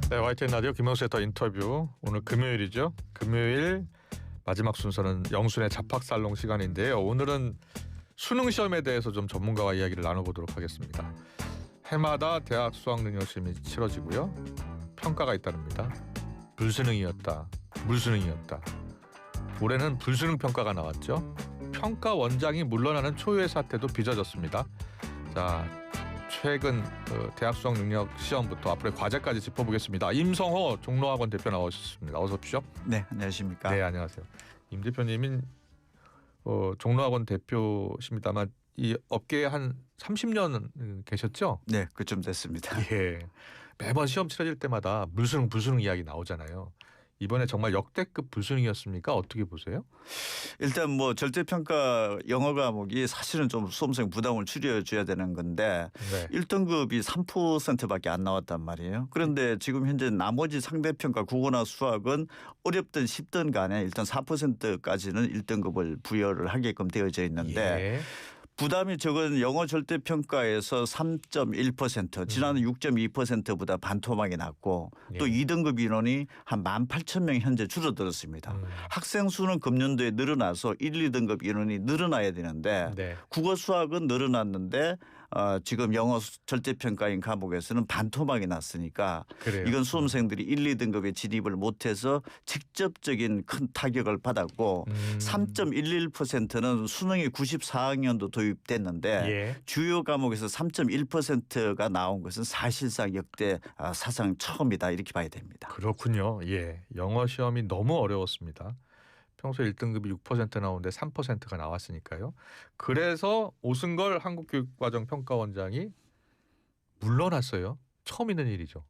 네, YTN 라디오 김영수의 더 인터뷰. 오늘 금요일이죠. 금요일 마지막 순서는 영순의 자팍살롱 시간인데요. 오늘은 수능 시험에 대해서 좀 전문가와 이야기를 나눠보도록 하겠습니다. 해마다 대학 수학능력 시험이 치러지고요. 평가가 잇따릅니다. 불수능이었다, 물수능이었다. 올해는 불수능 평가가 나왔죠. 평가 원장이 물러나는 초유의 사태도 빚어졌습니다. 자, 최근 대학 수학 능력 시험부터 앞으로의 과제까지 짚어보겠습니다. 임성호 종로학원 대표 나오셨습니다. 어서 오십시오. 네, 안녕하십니까. 네, 안녕하세요. 임 대표님은 종로학원 대표십니다만 이 업계에 한 30년 계셨죠? 네, 그쯤 됐습니다. 예. 매번 시험 치러질 때마다 물수능, 불수능 이야기 나오잖아요. 이번에 정말 역대급 불수능이었습니까? 어떻게 보세요? 일단 뭐 절대평가 영어 과목이 사실은 좀 수험생 부담을 줄여줘야 되는 건데 네. 1등급이 3%밖에 안 나왔단 말이에요. 그런데 지금 현재 나머지 상대평가 국어나 수학은 어렵든 쉽든 간에 일단 4%까지는 1등급을 부여를 하게끔 되어져 있는데 예. 부담이 적은 영어 절대평가에서 3.1%, 지난해 6.2%보다 반토막이 났고 또 예. 2등급 인원이 한 18,000명 현재 줄어들었습니다. 학생 수는 금년도에 늘어나서 1, 2등급 인원이 늘어나야 되는데 네. 국어 수학은 늘어났는데 지금 영어 절대평가인 과목에서는 반토막이 났으니까 그래요. 이건 수험생들이 1, 2등급에 진입을 못해서 직접적인 큰 타격을 받았고 3.11%는 수능이 94학년도 도입됐는데 예. 주요 과목에서 3.1%가 나온 것은 사실상 역대 사상 처음이다 이렇게 봐야 됩니다. 그렇군요. 예. 영어 시험이 너무 어려웠습니다. 평소에 1등급이 6% 나오는데 3%가 나왔으니까요. 그래서 오승걸 한국교육과정평가원장이 물러났어요. 처음 있는 일이죠.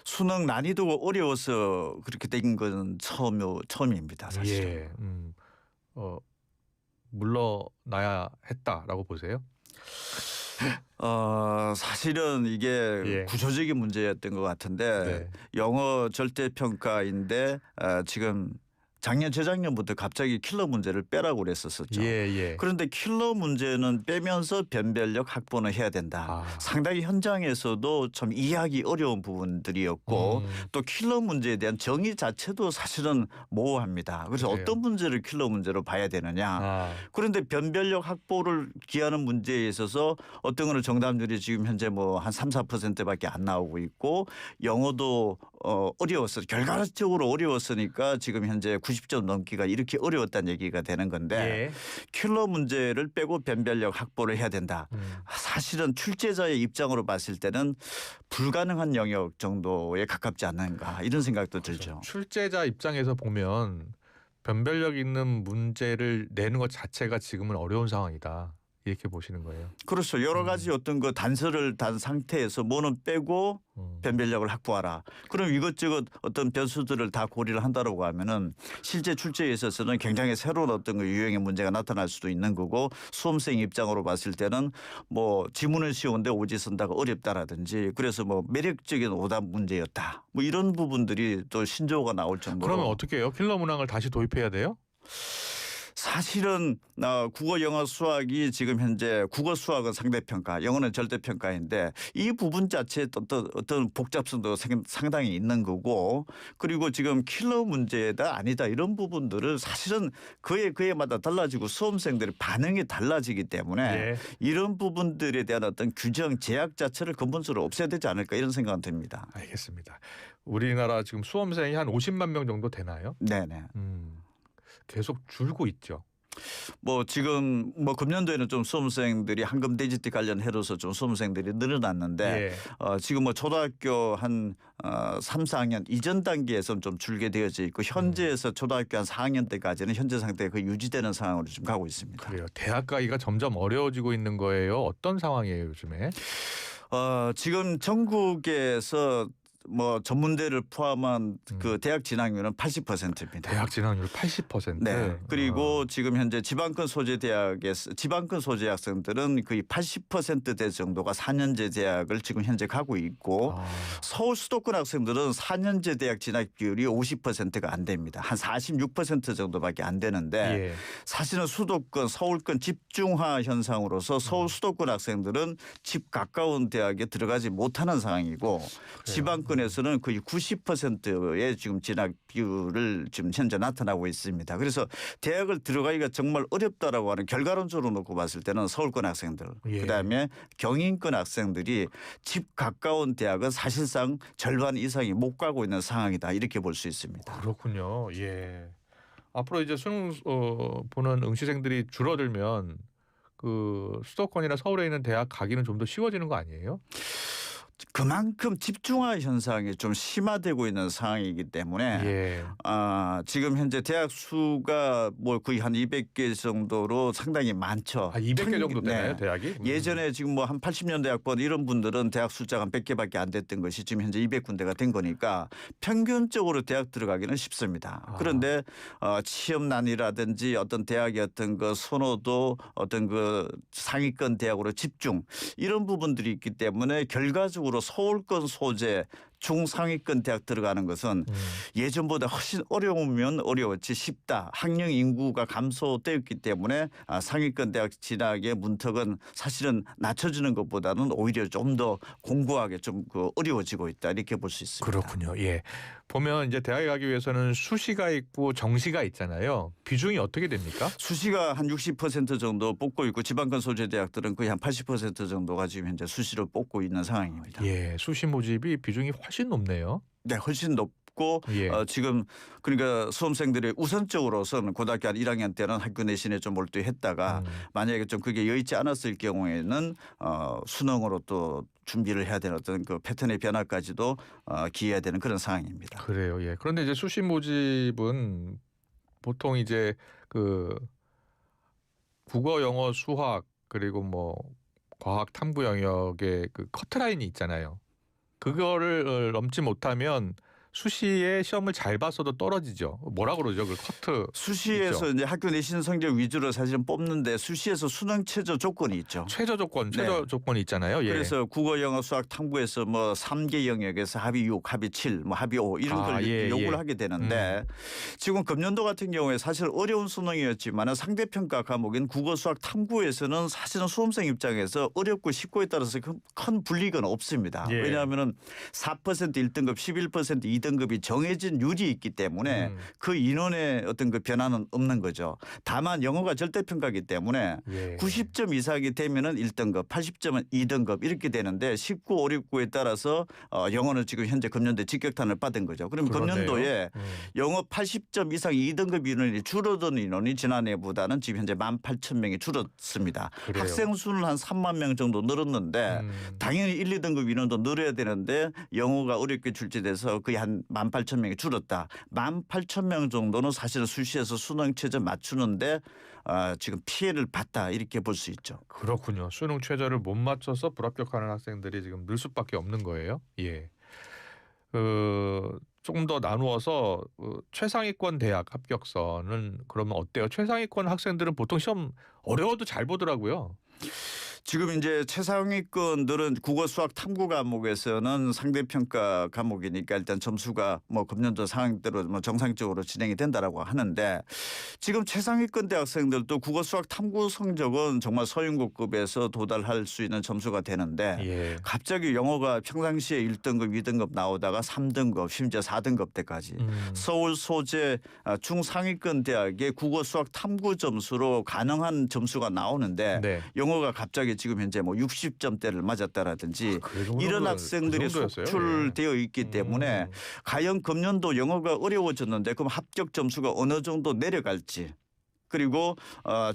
수능 난이도가 어려워서 그렇게 된 건 처음입니다. 사실은. 예. 물러나야 했다라고 보세요? 사실은 이게 예. 구조적인 문제였던 것 같은데 네. 영어 절대평가인데 지금 작년 재작년부터 갑자기 킬러 문제를 빼라고 그랬었죠. 예. 그런데 킬러 문제는 빼면서 변별력 확보는 해야 된다. 상당히 현장에서도 좀 이해하기 어려운 부분들이었고 또 킬러 문제에 대한 정의 자체도 사실은 모호합니다. 그래서 그래요. 어떤 문제를 킬러 문제로 봐야 되느냐. 그런데 변별력 확보를 기하는 문제에 있어서 어떤 거는 정답률이 지금 현재 뭐 한 3, 4%밖에 안 나오고 있고 영어도 어려웠어. 결과적으로 어려웠으니까 지금 현재 90점 넘기가 이렇게 어려웠다는 얘기가 되는 건데 예. 킬러 문제를 빼고 변별력 확보를 해야 된다. 사실은 출제자의 입장으로 봤을 때는 불가능한 영역 정도에 가깝지 않는가 이런 생각도 들죠. 출제자 입장에서 보면 변별력 있는 문제를 내는 것 자체가 지금은 어려운 상황이다. 이렇게 보시는 거예요. 그렇죠. 여러 가지 어떤 그 단서를 단 상태에서 뭐는 빼고 변별력을 확보하라. 그럼 이것저것 어떤 변수들을 다 고려를 한다라고 하면은 실제 출제에 있어서는 굉장히 새로운 어떤 그 유형의 문제가 나타날 수도 있는 거고 수험생 입장으로 봤을 때는 뭐 지문은 쉬운데 오지 쓴다가 어렵다라든지 그래서 뭐 매력적인 오답 문제였다. 뭐 이런 부분들이 또 신조어가 나올 정도로. 그러면 어떻게 해요? 킬러 문항을 다시 도입해야 돼요? 사실은 국어, 영어, 수학이 지금 현재 국어, 수학은 상대평가, 영어는 절대평가인데 이 부분 자체에 어떤 복잡성도 상당히 있는 거고 그리고 지금 킬러 문제다 아니다 이런 부분들을 사실은 그에마다 달라지고 수험생들의 반응이 달라지기 때문에 예. 이런 부분들에 대한 어떤 규정, 제약 자체를 근본적으로 없애야 되지 않을까 이런 생각은 듭니다. 알겠습니다. 우리나라 지금 수험생이 한 50만 명 정도 되나요? 네네. 계속 줄고 있죠. 뭐 지금 뭐 금년도에는 좀 수험생들이 한금 데이지트 관련 해로서 좀 수험생들이 늘어났는데 지금 뭐 초등학교 한 3, 4학년 이전 단계에서는 좀 줄게 되어져 있고 현재에서 초등학교 한 4학년 때까지는 현재 상태가 거의 유지되는 상황으로 지금 가고 있습니다. 그래요. 대학 가기가 점점 어려워지고 있는 거예요. 어떤 상황이에요, 요즘에? 지금 전국에서 뭐 전문대를 포함한 그 대학 진학률은 80%입니다. 대학 진학률 80%. 네. 그리고 지금 현재 지방권 소재 대학에서 지방권 소재 학생들은 거의 80%대 정도가 4년제 대학을 지금 현재 가고 있고 서울 수도권 학생들은 4년제 대학 진학률이 50%가 안 됩니다. 한 46% 정도밖에 안 되는데 예. 사실은 수도권 서울권 집중화 현상으로서 서울 수도권 학생들은 집 가까운 대학에 들어가지 못하는 상황이고 지방권 상위권에서는 거의 90%의 지금 진학 비율을 지금 현재 나타나고 있습니다. 그래서 대학을 들어가기가 정말 어렵다라고 하는 결과론적으로 놓고 봤을 때는 서울권 학생들, 예. 그다음에 경인권 학생들이 집 가까운 대학은 사실상 절반 이상이 못 가고 있는 상황이다 이렇게 볼 수 있습니다. 그렇군요. 예. 앞으로 이제 수능 보는 응시생들이 줄어들면 그 수도권이나 서울에 있는 대학 가기는 좀 더 쉬워지는 거 아니에요? 그만큼 집중화 현상이 좀 심화되고 있는 상황이기 때문에 예. 지금 현재 대학 수가 뭐 거의 한 200개 정도로 상당히 많죠. 200개 정도 되나요, 네. 대학이? 예전에 지금 뭐 한 80년대 학번 이런 분들은 대학 숫자가 한 100개밖에 안 됐던 것이 지금 현재 200군데가 된 거니까 평균적으로 대학 들어가기는 쉽습니다. 그런데 취업난이라든지 어떤 대학의 어떤 그 선호도 어떤 그 상위권 대학으로 집중 이런 부분들이 있기 때문에 결과적으로 서울권 소재 중상위권 대학 들어가는 것은 예전보다 훨씬 어려우면 어려웠지 쉽다. 학령 인구가 감소되었기 때문에 상위권 대학 진학의 문턱은 사실은 낮춰지는 것보다는 오히려 좀 더 공고하게 좀 어려워지고 있다 이렇게 볼 수 있습니다. 그렇군요. 예. 보면 이제 대학에 가기 위해서는 수시가 있고 정시가 있잖아요. 비중이 어떻게 됩니까? 수시가 한 60% 정도 뽑고 있고 지방권 소재 대학들은 거의 한 80% 정도가 지금 현재 수시를 뽑고 있는 상황입니다. 예. 수시 모집이 비중이 훨씬 높네요. 네, 훨씬 높고 예. 지금 그러니까 수험생들이 우선적으로서는 고등학교 한 1학년 때는 학교 내신에 좀 몰두했다가 만약에 좀 그게 여의치 않았을 경우에는 수능으로 또 준비를 해야 되는 어떤 그 패턴의 변화까지도 기해야 되는 그런 상황입니다. 그래요. 예. 그런데 이제 수시 모집은 보통 이제 그 국어, 영어, 수학 그리고 뭐 과학, 탐구 영역의 그 커트라인이 있잖아요. 그거를 넘지 못하면 수시에 시험을 잘 봤어도 떨어지죠. 뭐라 그러죠? 그 커트. 수시에서 있죠. 이제 학교 내신 성적 위주로 사실은 뽑는데 수시에서 수능 최저 조건이 있죠. 최저 네. 조건이 있잖아요. 예. 그래서 국어, 영어, 수학, 탐구에서 뭐 3개 영역에서 합의 6, 합의 7, 뭐 합의 5 이런 걸 요구를 하게 되는데 지금 금년도 같은 경우에 사실 어려운 수능이었지만 상대평가 과목인 국어, 수학, 탐구에서는 사실은 수험생 입장에서 어렵고 쉽고에 따라서 큰 불이익은 없습니다. 예. 왜냐하면 4% 1등급, 11% 2등급이 정해진 율이 있기 때문에 그 인원의 어떤 그 변화는 없는 거죠. 다만 영어가 절대평가이기 때문에 예. 90점 이상이 되면은 1등급, 80점은 2등급 이렇게 되는데 19, 5, 6, 9에 따라서 영어는 지금 현재 금년도에 직격탄을 받은 거죠. 그럼 그러네요. 금년도에 영어 80점 이상 2등급 인원이 줄어든 인원이 지난해보다는 지금 현재 18,000명이 줄었습니다. 그래요. 학생 수는 한 3만 명 정도 늘었는데 당연히 1, 2등급 인원도 늘어야 되는데 영어가 어렵게 출제돼서 거의 한 18,000명이 줄었다. 18,000명 정도는 사실은 수시에서 수능 최저 맞추는데 지금 피해를 봤다 이렇게 볼 수 있죠. 그렇군요. 수능 최저를 못 맞춰서 불합격하는 학생들이 지금 늘 수밖에 없는 거예요. 예. 조금 더 나누어서 최상위권 대학 합격선은 그러면 어때요? 최상위권 학생들은 보통 시험 어려워도 잘 보더라고요. 지금 이제 최상위권들은 국어, 수학, 탐구 과목에서는 상대평가 과목이니까 일단 점수가 뭐 금년도 상황대로 뭐 정상적으로 진행이 된다라고 하는데 지금 최상위권 대학생들도 국어, 수학, 탐구 성적은 정말 서윤고급에서 도달할 수 있는 점수가 되는데 예. 갑자기 영어가 평상시에 1등급, 2등급 나오다가 3등급, 심지어 4등급 때까지 서울 소재 중상위권 대학의 국어, 수학, 탐구 점수로 가능한 점수가 나오는데 네. 영어가 갑자기 지금 현재 뭐 60점대를 맞았다라든지 이런 학생들이 속출되어 있기 때문에 과연 금년도 영어가 어려워졌는데 그럼 합격 점수가 어느 정도 내려갈지 그리고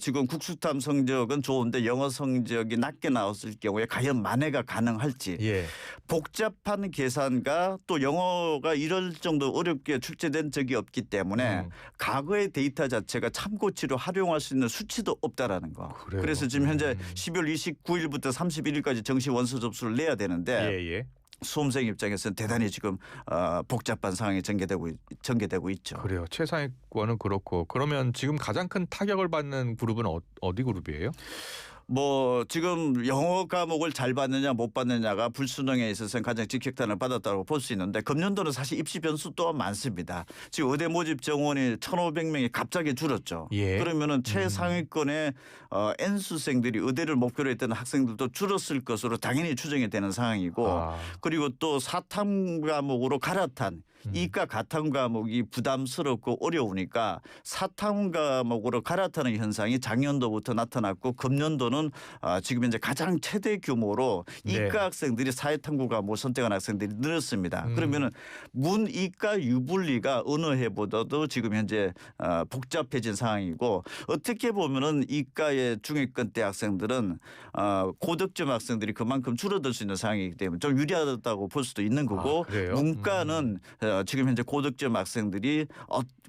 지금 국수탐 성적은 좋은데 영어 성적이 낮게 나왔을 경우에 과연 만회가 가능할지 예. 복잡한 계산과 또 영어가 이럴 정도 어렵게 출제된 적이 없기 때문에 과거의 데이터 자체가 참고치로 활용할 수 있는 수치도 없다라는 거. 그래요? 그래서 지금 현재 12월 29일부터 31일까지 정시 원서 접수를 내야 되는데 예. 수험생 입장에서는 대단히 지금 복잡한 상황이 전개되고 있죠. 그래요. 최상위권은 그렇고 그러면 지금 가장 큰 타격을 받는 그룹은 어디 그룹이에요? 뭐 지금 영어 과목을 잘 받느냐 못 받느냐가 불수능에 있어서는 가장 직격탄을 받았다고 볼 수 있는데 금년도는 사실 입시 변수 또한 많습니다. 지금 의대 모집 정원이 1,500명이 갑자기 줄었죠. 예. 그러면은 최상위권의 N수생들이 의대를 목표로 했던 학생들도 줄었을 것으로 당연히 추정이 되는 상황이고 아. 그리고 또 사탐 과목으로 갈아탄 이과 가탐 과목이 부담스럽고 어려우니까 사탐 과목으로 갈아타는 현상이 작년도부터 나타났고 금년도는 지금 현재 가장 최대 규모로 네. 이과 학생들이 사회탐구 과목을 선택한 학생들이 늘었습니다. 그러면은 문이과 유불리가 어느 해보다도 지금 현재 복잡해진 상황이고 어떻게 보면은 이과의 중위권대 학생들은 고득점 학생들이 그만큼 줄어들 수 있는 상황이기 때문에 좀 유리하다고 볼 수도 있는 거고 그래요? 문과는 지금 현재 고득점 학생들이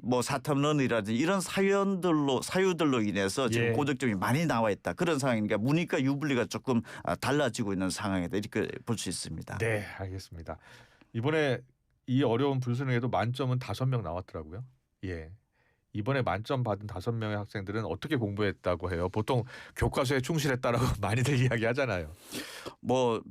뭐 사탐론이라든지 이런 사유들로 인해서 지금 예. 고득점이 많이 나와 있다. 그런 상황이니까 문이과 유불리가 조금 달라지고 있는 상황이다. 이렇게 볼 수 있습니다. 네, 알겠습니다. 이번에 이 어려운 불수능에도 만점은 5명 나왔더라고요. 예. 이번에 만점 받은 5명의 학생들은 어떻게 공부했다고 해요? 보통 교과서에 충실했다라고 많이들 이야기하잖아요. 뭐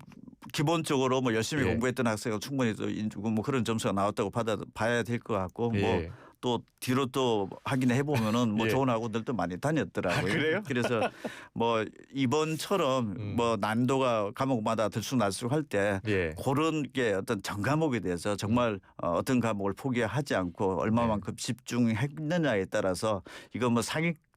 기본적으로 뭐 열심히 예. 공부했던 학생은 충분히 또 인주고 뭐 그런 점수가 나왔다고 봐야 될 것 같고 예. 뭐 또 뒤로 또 확인해 보면은 뭐 예. 좋은 학원들도 많이 다녔더라고요. 그래요? 그래서 뭐 이번처럼 뭐 난도가 과목마다 들쑥날쑥 할 때 예. 그런 게 어떤 전 과목에 대해서 정말 어떤 과목을 포기하지 않고 얼마만큼 집중했느냐에 따라서 이거 뭐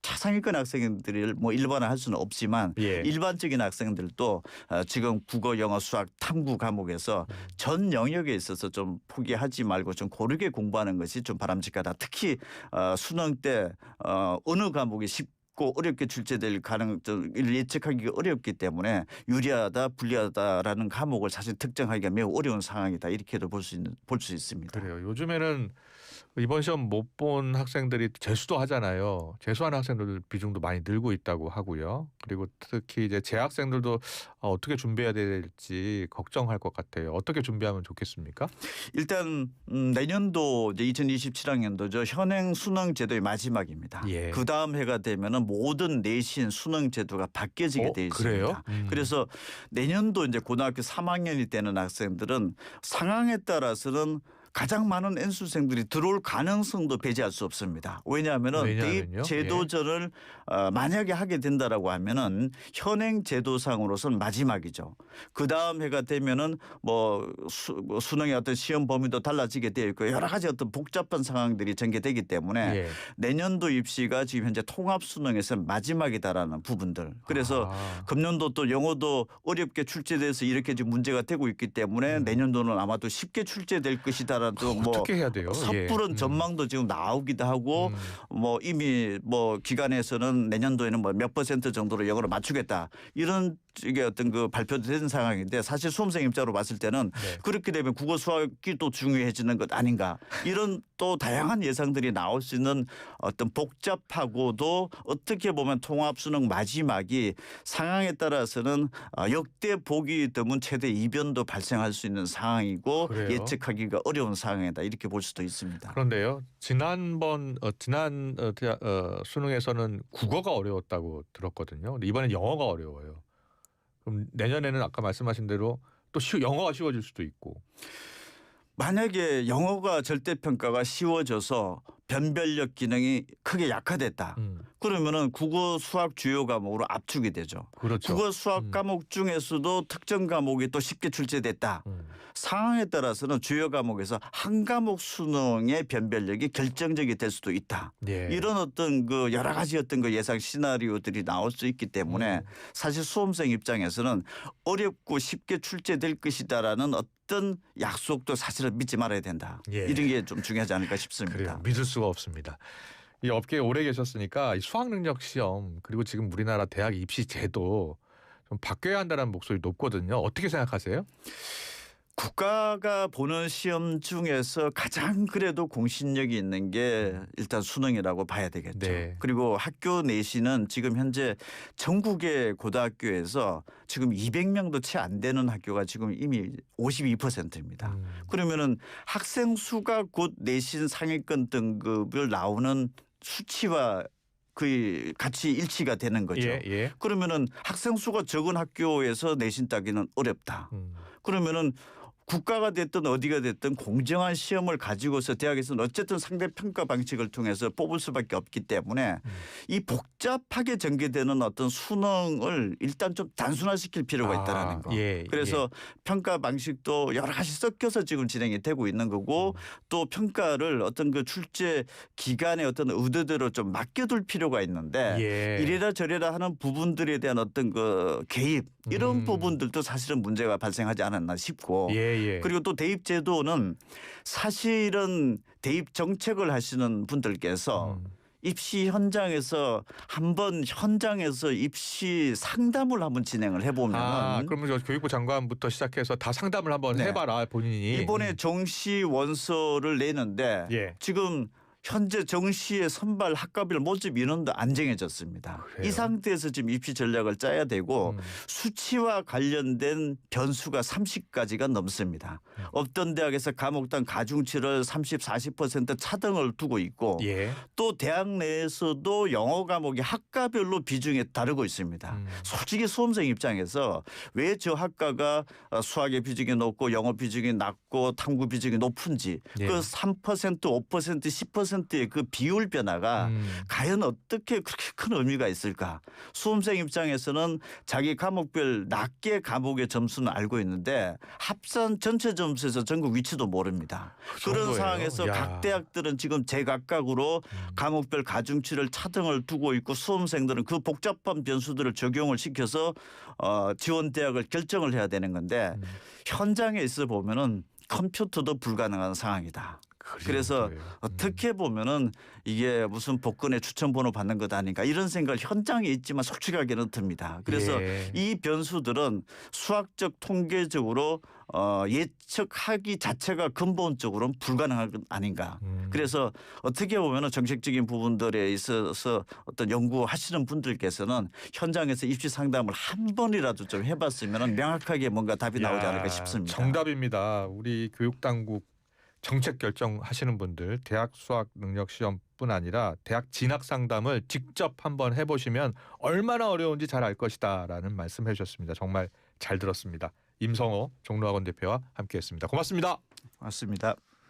차상위권 학생들을 뭐 일반화할 수는 없지만 예. 일반적인 학생들도 지금 국어, 영어, 수학, 탐구 과목에서 전 영역에 있어서 좀 포기하지 말고 좀 고르게 공부하는 것이 좀 바람직하다. 특히 수능 때 어느 과목이 쉽고 어렵게 출제될 가능성을 예측하기가 어렵기 때문에 유리하다, 불리하다라는 과목을 사실 특정하기가 매우 어려운 상황이다. 이렇게도 볼 수 있습니다. 그래요. 요즘에는 이번 시험 못 본 학생들이 재수도 하잖아요. 재수하는 학생들 비중도 많이 늘고 있다고 하고요. 그리고 특히 이제 재학생들도 어떻게 준비해야 될지 걱정할 것 같아요. 어떻게 준비하면 좋겠습니까? 일단 내년도 이제 2027학년도죠. 현행 수능 제도의 마지막입니다. 예. 그 다음 해가 되면은 모든 내신 수능 제도가 바뀌어지게 돼 있습니다. 그래요? 그래서 내년도 이제 고등학교 3학년이 되는 학생들은 상황에 따라서는 가장 많은 N수생들이 들어올 가능성도 배제할 수 없습니다. 왜냐하면은 왜냐하면요? 대입 제도전을 만약에 하게 된다라고 하면은 현행 제도상으로서는 마지막이죠. 그 다음 해가 되면은 뭐 수능의 어떤 시험 범위도 달라지게 되어 있고 여러 가지 어떤 복잡한 상황들이 전개되기 때문에 예. 내년도 입시가 지금 현재 통합 수능에서 마지막이다라는 부분들. 그래서 금년도 또 영어도 어렵게 출제돼서 이렇게 지금 문제가 되고 있기 때문에 내년도는 아마도 쉽게 출제될 것이다라는 또 뭐 어떻게 해야 돼요? 섣부른 전망도 지금 나오기도 하고 뭐 이미 뭐 기관에서는 내년도에는 뭐 몇 % 정도로 영어를 맞추겠다 이런 이게 어떤 그 발표된 상황인데 사실 수험생 입장으로 봤을 때는 그렇게 되면 국어 수학이 또 중요해지는 것 아닌가 이런 또 다양한 예상들이 나올 수 있는 어떤 복잡하고도 어떻게 보면 통합 수능 마지막이 상황에 따라서는 역대 보기 드문 최대 이변도 발생할 수 있는 상황이고 그래요? 예측하기가 어려운 상황이다 이렇게 볼 수도 있습니다. 그런데요. 지난 수능에서는 국어가 어려웠다고 들었거든요. 근데 이번엔 영어가 어려워요. 그럼 내년에는 아까 말씀하신 대로 또 영어가 쉬워질 수도 있고. 만약에 영어가 절대평가가 쉬워져서 변별력 기능이 크게 약화됐다. 그러면은 국어 수학 주요 과목으로 압축이 되죠. 그렇죠. 국어 수학 과목 중에서도 특정 과목이 또 쉽게 출제됐다. 상황에 따라서는 주요 과목에서 한 과목 수능의 변별력이 결정적이 될 수도 있다. 예. 이런 어떤 그 여러 가지 어떤 그 예상 시나리오들이 나올 수 있기 때문에 사실 수험생 입장에서는 어렵고 쉽게 출제될 것이다라는 어떤 약속도 사실은 믿지 말아야 된다. 예. 이런 게 좀 중요하지 않을까 싶습니다. 그래요. 믿을 수가 없습니다. 이 업계에 오래 계셨으니까 이 수학 능력 시험 그리고 지금 우리나라 대학 입시 제도 좀 바뀌어야 한다는 목소리 높거든요. 어떻게 생각하세요? 국가가 보는 시험 중에서 가장 그래도 공신력이 있는 게 일단 수능이라고 봐야 되겠죠. 네. 그리고 학교 내신은 지금 현재 전국의 고등학교에서 지금 200명도 채 안 되는 학교가 지금 이미 52%입니다. 그러면은 학생 수가 곧 내신 상위권 등급을 나오는 수치와 거의 같이 일치가 되는 거죠. 예. 그러면은 학생 수가 적은 학교에서 내신 따기는 어렵다. 그러면은 국가가 됐든 어디가 됐든 공정한 시험을 가지고서 대학에서는 어쨌든 상대 평가 방식을 통해서 뽑을 수밖에 없기 때문에 이 복잡하게 전개되는 어떤 수능을 일단 좀 단순화시킬 필요가 있다라는 거. 그래서 평가 방식도 여러 가지 섞여서 지금 진행이 되고 있는 거고 또 평가를 어떤 그 출제 기간의 어떤 의도대로 좀 맡겨둘 필요가 있는데 이래라 저래라 하는 부분들에 대한 어떤 그 개입 이런 부분들도 사실은 문제가 발생하지 않았나 싶고 그리고 또 대입 제도는 사실은 대입 정책을 하시는 분들께서 입시 현장에서 한번 현장에서 입시 상담을 한번 진행을 해보면 그러면 교육부 장관부터 시작해서 다 상담을 한번 해봐라 본인이. 이번에 정시 원서를 내는데 지금 현재 정시의 선발 학과별 모집 인원도 안 정해졌습니다. 그래요? 이 상태에서 지금 입시 전략을 짜야 되고 수치와 관련된 변수가 30가지가 넘습니다. 어떤 대학에서 과목당 가중치를 30, 40% 차등을 두고 있고 또 대학 내에서도 영어 과목이 학과별로 비중이 다르고 있습니다. 솔직히 수험생 입장에서 왜 저 학과가 수학의 비중이 높고 영어 비중이 낮고 탐구 비중이 높은지 그 3%, 5%, 10%의 그 비율 변화가 과연 어떻게 그렇게 큰 의미가 있을까? 수험생 입장에서는 자기 과목별 낮게 과목의 점수는 알고 있는데 합산 전체 점수에서 전국 위치도 모릅니다. 그런 상황에서 각 대학들은 지금 제각각으로 과목별 가중치를 차등을 두고 있고 수험생들은 그 복잡한 변수들을 적용을 시켜서 지원 대학을 결정을 해야 되는 건데 현장에 있어 보면은 컴퓨터도 불가능한 상황이다. 그래서 어떻게 보면은 이게 무슨 복권의 추천번호 받는 것 아닌가 이런 생각을 현장에 있지만 솔직하게는 듭니다. 그래서 이 변수들은 수학적 통계적으로 예측하기 자체가 근본적으로는 불가능한 것 아닌가. 그래서 어떻게 보면은 정책적인 부분들에 있어서 어떤 연구하시는 분들께서는 현장에서 입시 상담을 한 번이라도 좀 해봤으면 명확하게 뭔가 답이 나오지 않을까 싶습니다. 정답입니다. 우리 교육당국 정책 결정하시는 분들 대학 수학 능력 시험뿐 아니라 대학 진학 상담을 직접 한번 해보시면 얼마나 어려운지 잘 알 것이다라는 말씀해 주셨습니다. 정말 잘 들었습니다. 임성호 종로학원 대표와 함께했습니다. 고맙습니다. 맞습니다.